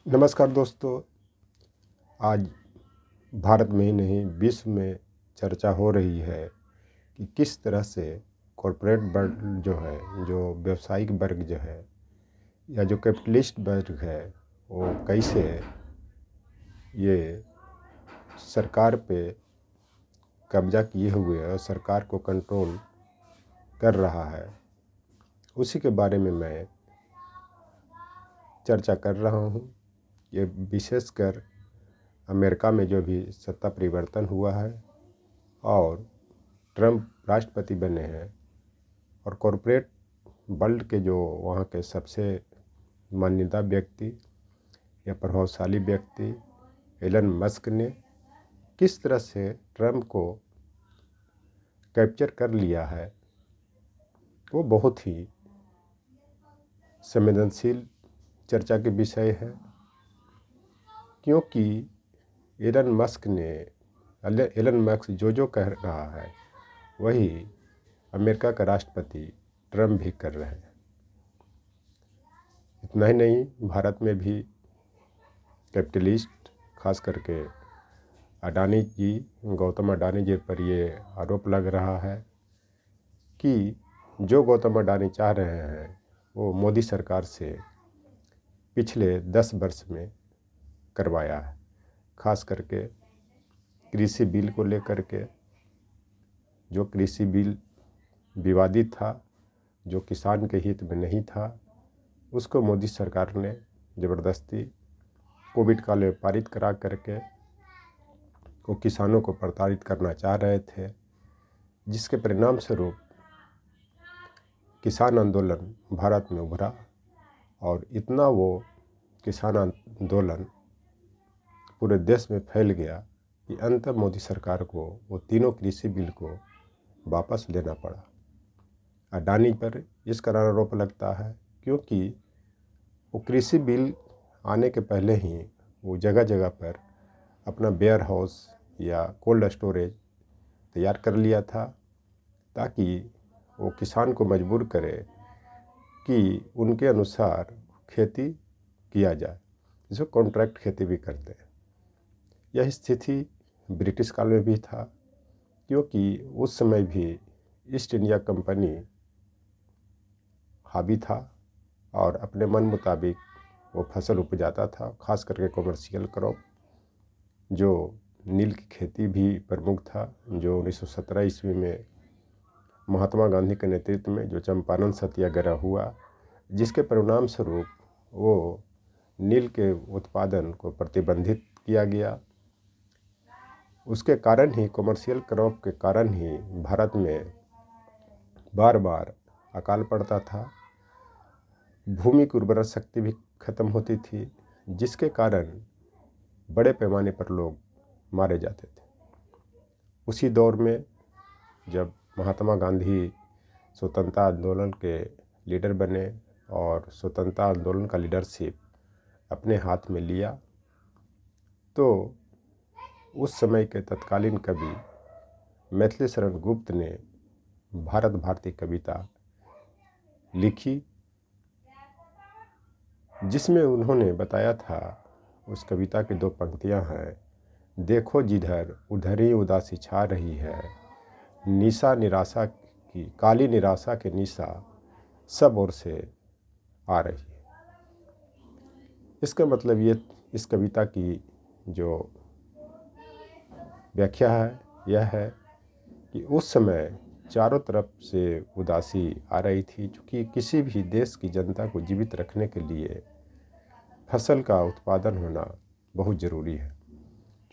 नमस्कार दोस्तों। आज भारत में ही नहीं विश्व में चर्चा हो रही है कि किस तरह से कॉरपोरेट वर्ग जो है, जो व्यावसायिक वर्ग जो है या जो कैपिटलिस्ट वर्ग है, वो कैसे ये सरकार पे कब्जा किए हुए और सरकार को कंट्रोल कर रहा है। उसी के बारे में मैं चर्चा कर रहा हूँ। ये विशेषकर अमेरिका में जो भी सत्ता परिवर्तन हुआ है और ट्रम्प राष्ट्रपति बने हैं और कॉरपोरेट वर्ल्ड के जो वहाँ के सबसे मान्यता व्यक्ति या प्रभावशाली व्यक्ति एलन मस्क ने किस तरह से ट्रम्प को कैप्चर कर लिया है, वो बहुत ही संवेदनशील चर्चा के विषय है। क्योंकि एलन मस्क जो कह रहा है वही अमेरिका का राष्ट्रपति ट्रम्प भी कर रहे हैं। इतना ही नहीं, भारत में भी कैपिटलिस्ट खास करके गौतम अडानी जी पर ये आरोप लग रहा है कि जो गौतम अडानी चाह रहे हैं वो मोदी सरकार से पिछले 10 वर्ष में करवाया है। खास करके कृषि बिल को लेकर के, जो कृषि बिल विवादित था, जो किसान के हित में नहीं था, उसको मोदी सरकार ने ज़बरदस्ती कोविड काल में पारित करा करके वो किसानों को प्रताड़ित करना चाह रहे थे, जिसके परिणाम स्वरूप किसान आंदोलन भारत में उभरा और इतना वो किसान आंदोलन पूरे देश में फैल गया कि अंत मोदी सरकार को वो तीनों कृषि बिल को वापस लेना पड़ा। अडानी पर इस कारण आरोप लगता है क्योंकि वो कृषि बिल आने के पहले ही वो जगह जगह पर अपना वेयर हाउस या कोल्ड स्टोरेज तैयार कर लिया था, ताकि वो किसान को मजबूर करे कि उनके अनुसार खेती किया जाए, जिसको कॉन्ट्रैक्ट खेती भी करते हैं। यह स्थिति ब्रिटिश काल में भी था, क्योंकि उस समय भी ईस्ट इंडिया कंपनी हावी था और अपने मन मुताबिक वो फसल उपजाता था। खास करके कॉमर्शियल क्रॉप, जो नील की खेती भी प्रमुख था, जो 1917 ईस्वी में महात्मा गांधी के नेतृत्व में जो चंपारण सत्याग्रह हुआ, जिसके परिणाम स्वरूप वो नील के उत्पादन को प्रतिबंधित किया गया। उसके कारण ही, कॉमर्शियल क्रॉप के कारण ही भारत में बार बार अकाल पड़ता था, भूमि की उर्वरा शक्ति भी खत्म होती थी, जिसके कारण बड़े पैमाने पर लोग मारे जाते थे। उसी दौर में जब महात्मा गांधी स्वतंत्रता आंदोलन के लीडर बने और स्वतंत्रता आंदोलन का लीडरशिप अपने हाथ में लिया, तो उस समय के तत्कालीन कवि मैथिली शरण गुप्त ने भारत भारती कविता लिखी, जिसमें उन्होंने बताया था, उस कविता की 2 पंक्तियां हैं। देखो जिधर उधर ही उदासी छा रही है, निशा निराशा की काली निराशा के निशा सब ओर से आ रही है। इसका मतलब ये, इस कविता की जो व्याख्या है यह है कि उस समय चारों तरफ से उदासी आ रही थी, क्योंकि किसी भी देश की जनता को जीवित रखने के लिए फसल का उत्पादन होना बहुत ज़रूरी है।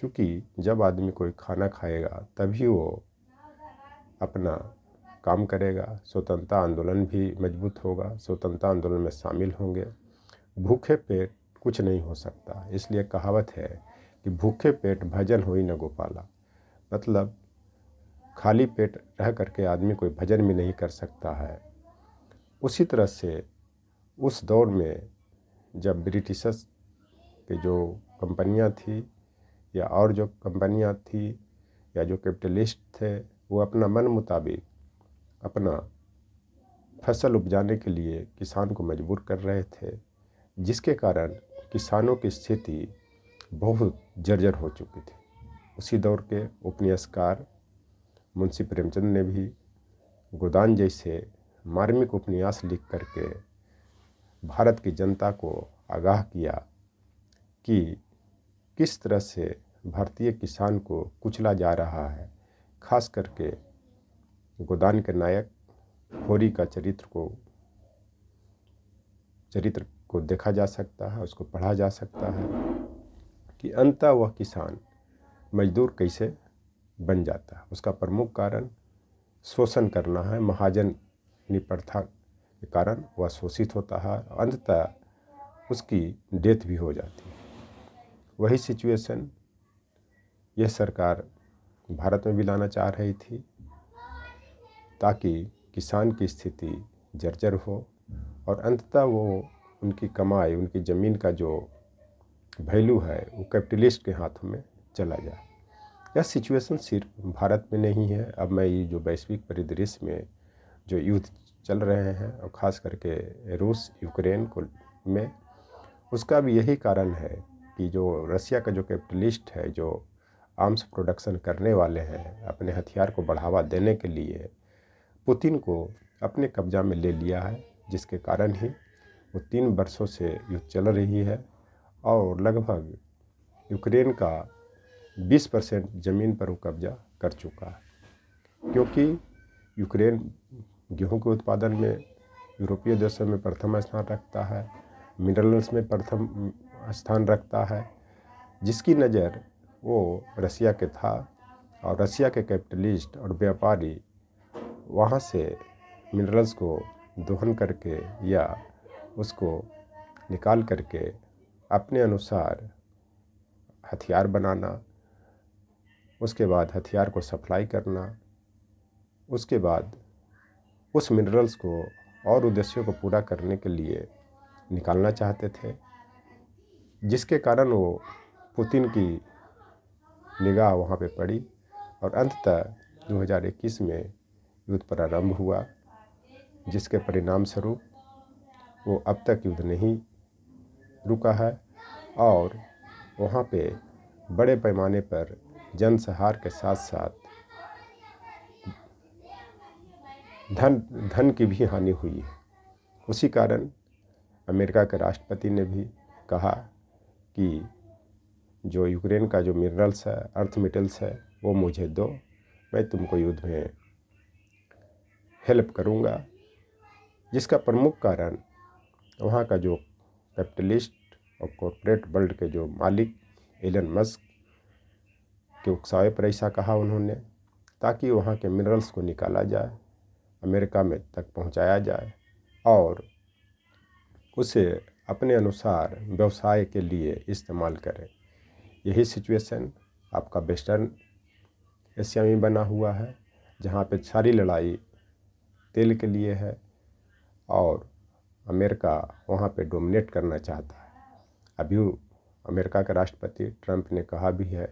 क्योंकि जब आदमी कोई खाना खाएगा तभी वो अपना काम करेगा, स्वतंत्रता आंदोलन भी मजबूत होगा, स्वतंत्रता आंदोलन में शामिल होंगे। भूखे पेट कुछ नहीं हो सकता। इसलिए कहावत है कि भूखे पेट भजन होई न गोपाला, मतलब खाली पेट रह करके आदमी कोई भजन भी नहीं कर सकता है। उसी तरह से उस दौर में जब ब्रिटिशर्स के जो कंपनियां थी या और जो कंपनियां थी या जो कैपिटलिस्ट थे, वो अपना मन मुताबिक अपना फसल उपजाने के लिए किसान को मजबूर कर रहे थे, जिसके कारण किसानों की स्थिति बहुत जर्जर हो चुकी थी। उसी दौर के उपन्यासकार मुंशी प्रेमचंद ने भी गोदान जैसे मार्मिक उपन्यास लिख करके भारत की जनता को आगाह किया कि किस तरह से भारतीय किसान को कुचला जा रहा है। खास करके गोदान के नायक होरी का चरित्र को देखा जा सकता है, उसको पढ़ा जा सकता है कि अंततः वह किसान मजदूर कैसे बन जाता है। उसका प्रमुख कारण शोषण करना है। महाजनी प्रथा के कारण वह शोषित होता है, अंततः उसकी डेथ भी हो जाती है। वही सिचुएशन यह सरकार भारत में भी लाना चाह रही थी ताकि किसान की स्थिति जर्जर हो और अंततः वो उनकी कमाई, उनकी ज़मीन का जो वैल्यू है वो कैपिटलिस्ट के हाथों में चला जाए। यह सिचुएशन सिर्फ भारत में नहीं है। अब मैं ये जो वैश्विक परिदृश्य में जो युद्ध चल रहे हैं और ख़ास करके रूस यूक्रेन में, उसका भी यही कारण है कि जो रसिया का जो कैपिटलिस्ट है, जो आर्म्स प्रोडक्शन करने वाले हैं, अपने हथियार को बढ़ावा देने के लिए पुतिन को अपने कब्जा में ले लिया है, जिसके कारण ही वो 3 वर्षों से युद्ध चल रही है और लगभग यूक्रेन का 20% ज़मीन पर वो कब्जा कर चुका है। क्योंकि यूक्रेन गेहूं के उत्पादन में यूरोपीय देशों में प्रथम स्थान रखता है, मिनरल्स में प्रथम स्थान रखता है, जिसकी नज़र वो रसिया के था और रसिया के कैपिटलिस्ट और व्यापारी वहाँ से मिनरल्स को दोहन करके या उसको निकाल करके अपने अनुसार हथियार बनाना, उसके बाद हथियार को सप्लाई करना, उसके बाद उस मिनरल्स को और उद्देश्यों को पूरा करने के लिए निकालना चाहते थे, जिसके कारण वो पुतिन की निगाह वहाँ पे पड़ी और अंततः 2021 में युद्ध प्रारंभ हुआ, जिसके परिणाम स्वरूप वो अब तक युद्ध नहीं रुका है और वहाँ पे बड़े पैमाने पर जनसंहार के साथ साथ धन की भी हानि हुई है। उसी कारण अमेरिका के राष्ट्रपति ने भी कहा कि जो यूक्रेन का जो मिनरल्स है, अर्थ मेटल्स है, वो मुझे दो, मैं तुमको युद्ध में हेल्प करूँगा। जिसका प्रमुख कारण वहाँ का जो कैपिटलिस्ट और कॉर्पोरेट वर्ल्ड के जो मालिक एलन मस्क के उकसावे पर ऐसा कहा उन्होंने, ताकि वहाँ के मिनरल्स को निकाला जाए, अमेरिका में तक पहुँचाया जाए और उसे अपने अनुसार व्यवसाय के लिए इस्तेमाल करें। यही सिचुएशन आपका वेस्टर्न एशिया में बना हुआ है, जहाँ पे सारी लड़ाई तेल के लिए है और अमेरिका वहाँ पे डोमिनेट करना चाहता है। अभी अमेरिका का राष्ट्रपति ट्रंप ने कहा भी है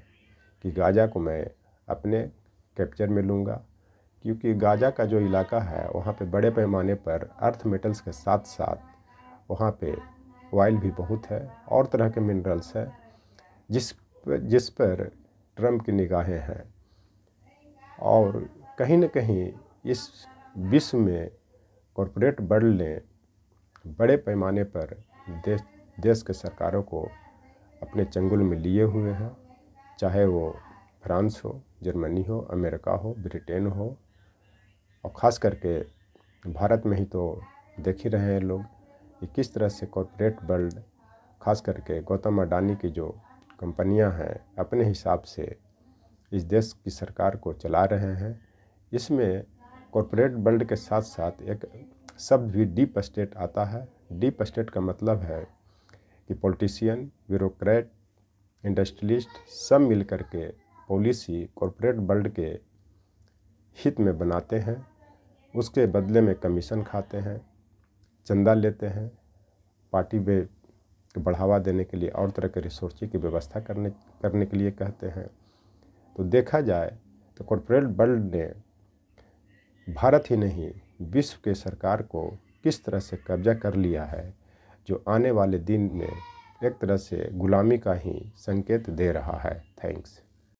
कि गाजा को मैं अपने कैप्चर में लूँगा, क्योंकि गाजा का जो इलाका है वहाँ पे बड़े पैमाने पर अर्थ मेटल्स के साथ साथ वहाँ पे ऑयल भी बहुत है और तरह के मिनरल्स हैं, जिस पर ट्रंप की निगाहें हैं। और कहीं न कहीं इस विश्व में कॉर्पोरेट वर्ल्ड ने बड़े पैमाने पर देश के सरकारों को अपने चंगुल में लिए हुए हैं, चाहे वो फ्रांस हो, जर्मनी हो, अमेरिका हो, ब्रिटेन हो और ख़ास करके भारत में ही तो देख ही रहे हैं लोग कि किस तरह से कॉर्पोरेट वर्ल्ड, ख़ास करके गौतम अडानी की जो कंपनियां हैं, अपने हिसाब से इस देश की सरकार को चला रहे हैं। इसमें कॉर्पोरेट वर्ल्ड के साथ साथ एक शब्द भी डीप स्टेट आता है। डीप स्टेट का मतलब है कि पॉलिटिशियन, ब्यूरोक्रेट, इंडस्ट्रियलिस्ट सब मिल कर के पॉलिसी कॉर्पोरेट वर्ल्ड के हित में बनाते हैं, उसके बदले में कमीशन खाते हैं, चंदा लेते हैं, पार्टी में बढ़ावा देने के लिए और तरह के रिसोर्स की व्यवस्था करने के लिए कहते हैं। तो देखा जाए तो कॉर्पोरेट वर्ल्ड ने भारत ही नहीं विश्व के सरकार को किस तरह से कब्जा कर लिया है, जो आने वाले दिन में एक तरह से गुलामी का ही संकेत दे रहा है। थैंक्स।